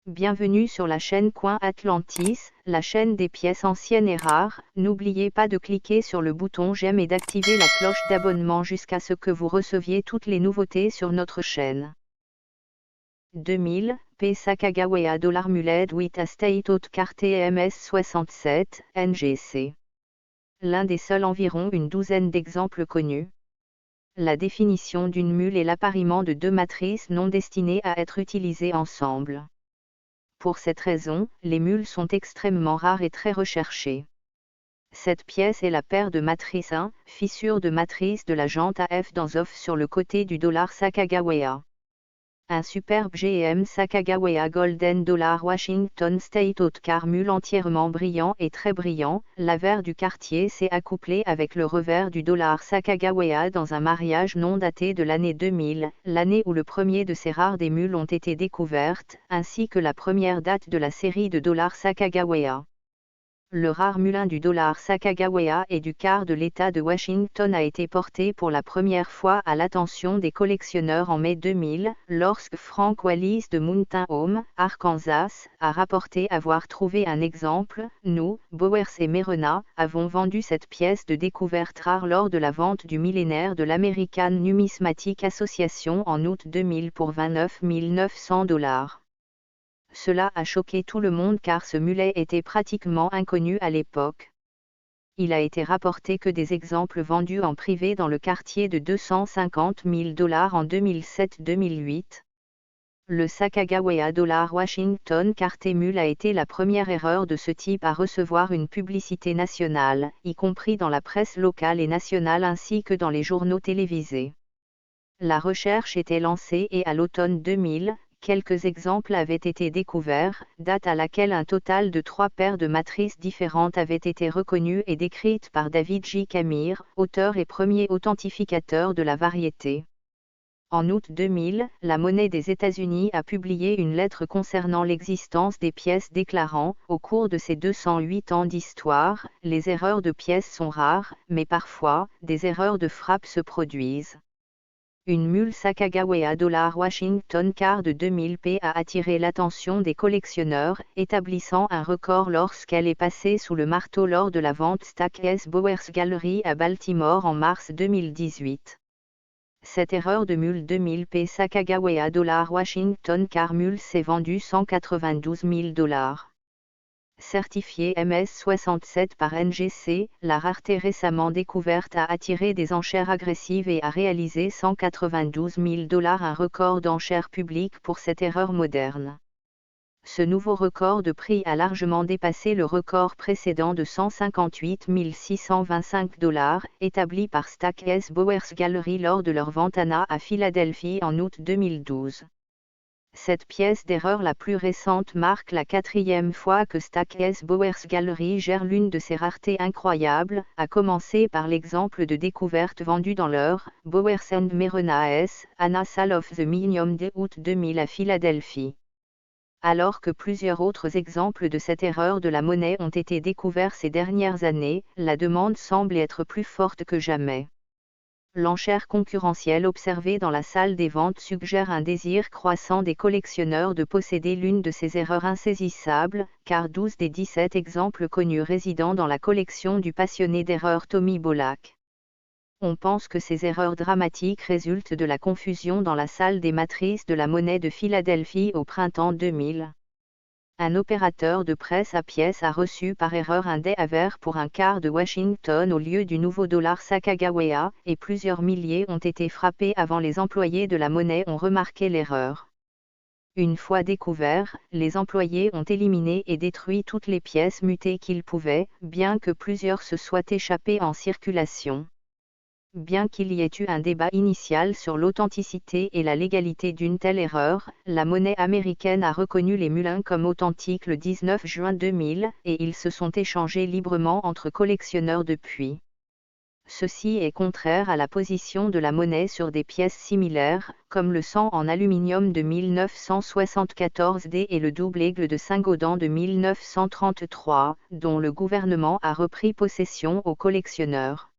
Bienvenue sur la chaîne Coin Atlantis, la chaîne des pièces anciennes et rares. N'oubliez pas de cliquer sur le bouton j'aime et d'activer la cloche d'abonnement jusqu'à ce que vous receviez toutes les nouveautés sur notre chaîne. 2000, P. Sacagawea $. Muled with a State Haute Carte MS67, NGC. L'un des seuls environ une douzaine d'exemples connus. La définition d'une mule est l'appariement de deux matrices non destinées à être utilisées ensemble. Pour cette raison, les mules sont extrêmement rares et très recherchées. Cette pièce est la paire de matrice 1, fissure de matrice de la jante AF dans off sur le côté du $ Sacagawea. Un superbe GM Sacagawea Golden $ Washington State Haute Car mule entièrement brillant et très brillant. L'avers du quartier s'est accouplé avec le revers du $ Sacagawea dans un mariage non daté de l'année 2000, l'année où le premier de ces rares des mules ont été découvertes, ainsi que la première date de la série de $ Sacagawea. Le rare mulin du $ Sacagawea et du quart de l'État de Washington a été porté pour la première fois à l'attention des collectionneurs en mai 2000, lorsque Frank Wallis de Mountain Home, Arkansas, a rapporté avoir trouvé un exemple. Nous, Bowers et Merena, avons vendu cette pièce de découverte rare lors de la vente du millénaire de l'American Numismatic Association en août 2000 pour $29 900. Cela a choqué tout le monde car ce mulet était pratiquement inconnu à l'époque. Il a été rapporté que des exemples vendus en privé dans le quartier de $250 000 en 2007-2008. Le Sacagawea $ Washington Carte Mule a été la première erreur de ce type à recevoir une publicité nationale, y compris dans la presse locale et nationale ainsi que dans les journaux télévisés. La recherche était lancée et à l'automne 2000, quelques exemples avaient été découverts, date à laquelle un total de 3 paires de matrices différentes avaient été reconnues et décrites par David J. Camire, auteur et premier authentificateur de la variété. En août 2000, la Monnaie des États-Unis a publié une lettre concernant l'existence des pièces déclarant, au cours de ces 208 ans d'histoire, les erreurs de pièces sont rares, mais parfois, des erreurs de frappe se produisent. Une mule Sacagawea $ Washington Car de 2000 P a attiré l'attention des collectionneurs, établissant un record lorsqu'elle est passée sous le marteau lors de la vente Stack S. Bowers Gallery à Baltimore en mars 2018. Cette erreur de mule 2000 P Sacagawea $ Washington Car mule s'est vendue $192 000. Certifié MS67 par NGC, la rareté récemment découverte a attiré des enchères agressives et a réalisé $192 000, un record d'enchères publiques pour cette erreur moderne. Ce nouveau record de prix a largement dépassé le record précédent de $158 625, établi par Stack S. Bowers Gallery lors de leur vente à Philadelphie en août 2012. Cette pièce d'erreur la plus récente marque la 4e fois que Stack S. Bowers Gallery gère l'une de ces raretés incroyables, à commencer par l'exemple de découverte vendu dans leur Bowers & Merena S. Anna Sale of the Millennium de août 2000 à Philadelphie. Alors que plusieurs autres exemples de cette erreur de la monnaie ont été découverts ces dernières années, la demande semble être plus forte que jamais. L'enchère concurrentielle observée dans la salle des ventes suggère un désir croissant des collectionneurs de posséder l'une de ces erreurs insaisissables, car 12 des 17 exemples connus résident dans la collection du passionné d'erreurs Tommy Bolak. On pense que ces erreurs dramatiques résultent de la confusion dans la salle des matrices de la monnaie de Philadelphie au printemps 2000. Un opérateur de presse à pièces a reçu par erreur un dé avers pour un quart de Washington au lieu du nouveau $ Sacagawea, et plusieurs milliers ont été frappés avant les employés de la monnaie ont remarqué l'erreur. Une fois découvert, les employés ont éliminé et détruit toutes les pièces mutées qu'ils pouvaient, bien que plusieurs se soient échappés en circulation. Bien qu'il y ait eu un débat initial sur l'authenticité et la légalité d'une telle erreur, la monnaie américaine a reconnu les mulins comme authentiques le 19 juin 2000, et ils se sont échangés librement entre collectionneurs depuis. Ceci est contraire à la position de la monnaie sur des pièces similaires, comme le 100 en aluminium de 1974D et le double aigle de Saint-Gaudens de 1933, dont le gouvernement a repris possession aux collectionneurs.